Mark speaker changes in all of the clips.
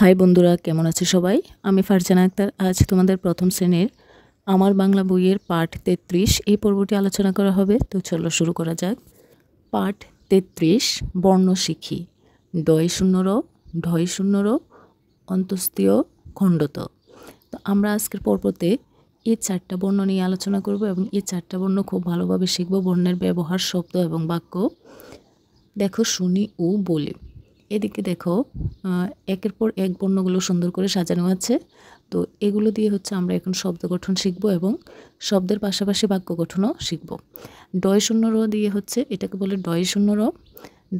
Speaker 1: High বন্ধুরা, কেমন আছে সবাই? আমি ফারজানা আক্তার। আজ তোমাদের প্রথম শ্রেণীর আমার বাংলা বইয়ের পাঠ 33 এই পর্বটি আলোচনা করা হবে। তো চলো শুরু করা যাক। পাঠ 33 বর্ণ শিখি। ডয় শূন্য র, ঢয় শূন্য র, অন্তস্তীয়, খণ্ডত। তো আমরা আজকের পর্বতে এই 4টা বর্ণ নিয়ে আলোচনা করব এবং এই 4টা বর্ণ খুব ভালোভাবে শিখব। বর্ণের ব্যবহার, শব্দ এবং বাক্য দেখো, শুনি ও বলি। এদিকে দেখো, একের পর এক বর্ণগুলো সুন্দর করে সাজানো আছে। তো এগুলো দিয়ে হচ্ছে আমরা এখন শব্দ গঠন শিখব এবং শব্দের পাশাপাশি বাক্য গঠনও শিখব। ডয় শূন্য র দিয়ে হচ্ছে, এটাকে বলে ডয় শূন্য র।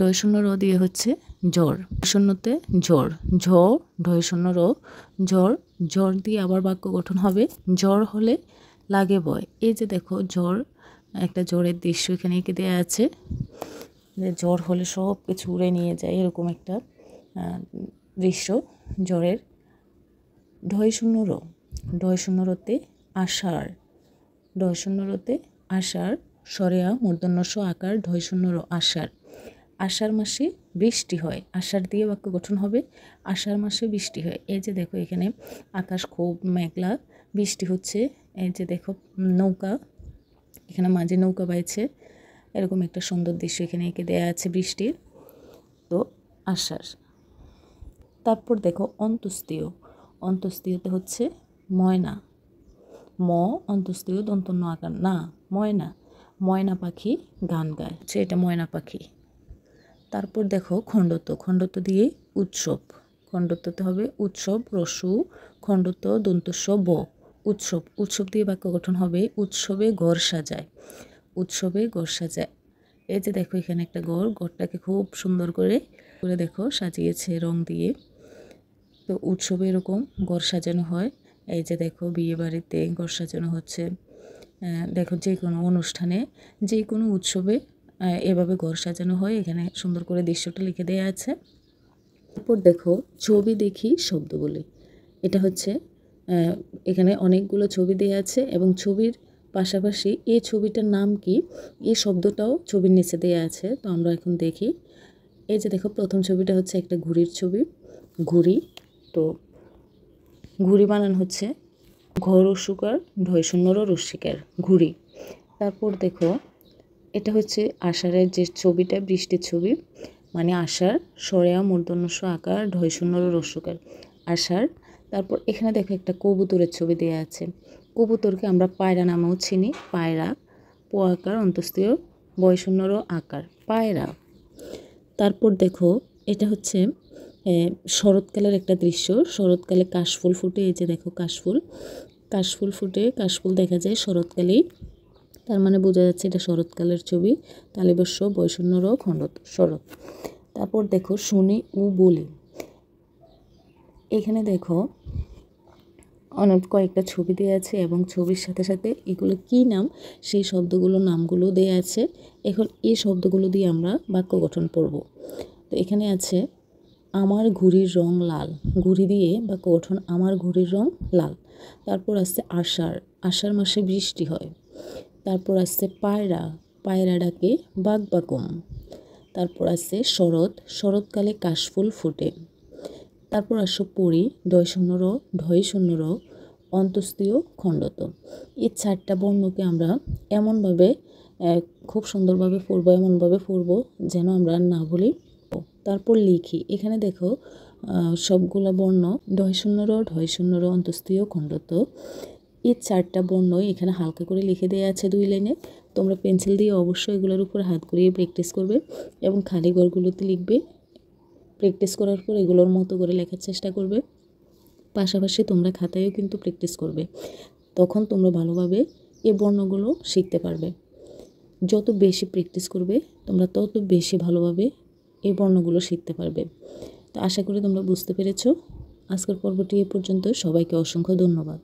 Speaker 1: ডয় শূন্য র দিয়ে হচ্ছে জ্বর, শূন্যতে জ্বর, ঝ ডয় শূন্য র, জ্বর। জ্বর দিয়ে আবার বাক্য গঠন হবে। জ্বর হলে লাগে বয়। এই যে দেখো, জ্বর, একটা জ্বরের দৃশ্য এখানে এঁকে দেওয়া আছে। জ্বর হলে সব কিছু উড়ে নিয়ে যায়, এরকম একটা দৃশ্য জ্বরের। ঢয় শূন্য র, ঢয় শূন্য রতে আষাঢ়, ঢয় শূন্য রতে আষাঢ়, সরেয়া মূর্ধন্য আকার, ঢয় শূন্য র, আষাঢ়। আষাঢ় মাসে বৃষ্টি হয়। আষাঢ় দিয়ে বাক্য গঠন হবে। আষাঢ় মাসে বৃষ্টি হয়। এই যে দেখো, এখানে আকাশ খুব মেঘলা, বৃষ্টি হচ্ছে। এই যে দেখো, নৌকা, এখানে মাঝে নৌকা বাইছে, এরকম একটা সুন্দর দৃশ্য এখানে এঁকে দেওয়া আছে বৃষ্টির। তো আষাঢ়। তারপর দেখো অন্তস্তীয়। অন্তস্তীয়তে হচ্ছে ময়না, ম অন্তস্তীয় দন্তন্য আকার না, ময়না। ময়না পাখি গান গায়, এটা ময়না পাখি। তারপর দেখো খণ্ডত। খণ্ডত দিয়ে উৎসব। খণ্ডততে হবে উৎসব, রসু, খণ্ডত দন্তস্ব ব, উৎসব। উৎসব দিয়ে বাক্য গঠন হবে। উৎসবে ঘর সাজায়, উৎসবে ঘর সাজায়। এই যে দেখো, এখানে একটা ঘর, ঘরটাকে খুব সুন্দর করে দেখো সাজিয়েছে রং দিয়ে। তো উৎসবে এরকম ঘর সাজানো হয়। এই যে দেখো, বিয়ে বাড়িতে ঘর সাজানো হচ্ছে। দেখো, যে কোনো অনুষ্ঠানে, যে কোনো উৎসবে এভাবে ঘর সাজানো হয়। এখানে সুন্দর করে দৃশ্যটা লিখে দেওয়া আছে। তারপর দেখো, ছবি দেখি শব্দ বলি। এটা হচ্ছে, এখানে অনেকগুলো ছবি দেওয়া আছে এবং ছবির পাশাপাশি এই ছবিটার নাম কি, এই শব্দটাও ছবির নিচে দেওয়া আছে। তো আমরা এখন দেখি। এই যে দেখো, প্রথম ছবিটা হচ্ছে একটা ঘুড়ির ছবি, ঘুড়ি। তো ঘুড়ি বানান হচ্ছে ঘর রস্যকার, ঢয় শূন্য র রস্যিকার, ঘুড়ি। তারপর দেখো, এটা হচ্ছে আষাঢ়ের যে ছবিটা, বৃষ্টির ছবি, মানে আষাঢ়, সরেয়া মূর্ধন্য আকার, ঢয় শূন্য র রস্যকার, আষাঢ়। তারপর এখানে দেখো একটা কবুতরের ছবি দেওয়া আছে। কবুতরকে আমরা পায়রা নামেও চিনি। পায়রা, প আকার অন্তস্তীয়, বয় শূন্য র আকার, পায়রা। তারপর দেখো, এটা হচ্ছে শরৎকালের একটা দৃশ্য। শরৎকালে কাশফুল ফুটে। এই যে দেখো, কাশফুল, কাশফুল ফুটে, কাশফুল দেখা যায় শরৎকালেই। তার মানে বোঝা যাচ্ছে এটা শরৎকালের ছবি। তালিবস্য, বয় শূন্য র, খণ্ডত, শরৎ। তারপর দেখো, শুনি ও বলি। এখানে দেখো অনেক কয়েকটা ছবি দেওয়া আছে এবং ছবির সাথে সাথে এগুলো কি নাম, সেই শব্দগুলোর নামগুলো দেওয়া আছে। এখন এই শব্দগুলো দিয়ে আমরা বাক্য গঠন পড়ব। তো এখানে আছে আমার ঘুড়ির রং লাল, ঘুড়ি দিয়ে বাক্য গঠন, আমার ঘুড়ির রং লাল। তারপর আসছে আষাঢ়, আষাঢ় মাসে বৃষ্টি হয়। তারপর আসছে পায়রা, পায়রা ডাকে বাঘ বাকম। তারপর আসছে শরৎ, শরৎকালে কাশফুল ফুটে। তারপর আসো পড়ি, ডয় শূন্য র, ঢয় শূন্য র, অন্তস্তীয়, খণ্ডত। এই 4টা বর্ণকে আমরা এমনভাবে খুব সুন্দরভাবে পড়বো, এমনভাবে পড়বো যেন আমরা না বলি। তারপর লিখি। এখানে দেখো, সবগুলা বর্ণ ঢয় শূন্য র, ঢয় শূন্য র, অন্তস্তীয়, খণ্ডত। এই 4টা বর্ণই এখানে হালকা করে লিখে দেওয়া আছে 2 লাইনে। তোমরা পেন্সিল দিয়ে অবশ্যই এগুলোর উপর হাত ঘুরিয়ে প্র্যাকটিস করবে এবং খালি ঘরগুলোতে লিখবে। প্র্যাকটিস করার পর এগুলোর মতো করে লেখার চেষ্টা করবে। পাশাপাশি তোমরা খাতায়ও কিন্তু প্র্যাকটিস করবে। তখন তোমরা ভালোভাবে এই বর্ণগুলো শিখতে পারবে। যত বেশি প্র্যাকটিস করবে তোমরা, তত বেশি ভালোভাবে এই বর্ণগুলো শিখতে পারবে। তো আশা করি তোমরা বুঝতে পেরেছো। আজকের পর্বটি এ পর্যন্ত। সবাইকে অসংখ্য ধন্যবাদ।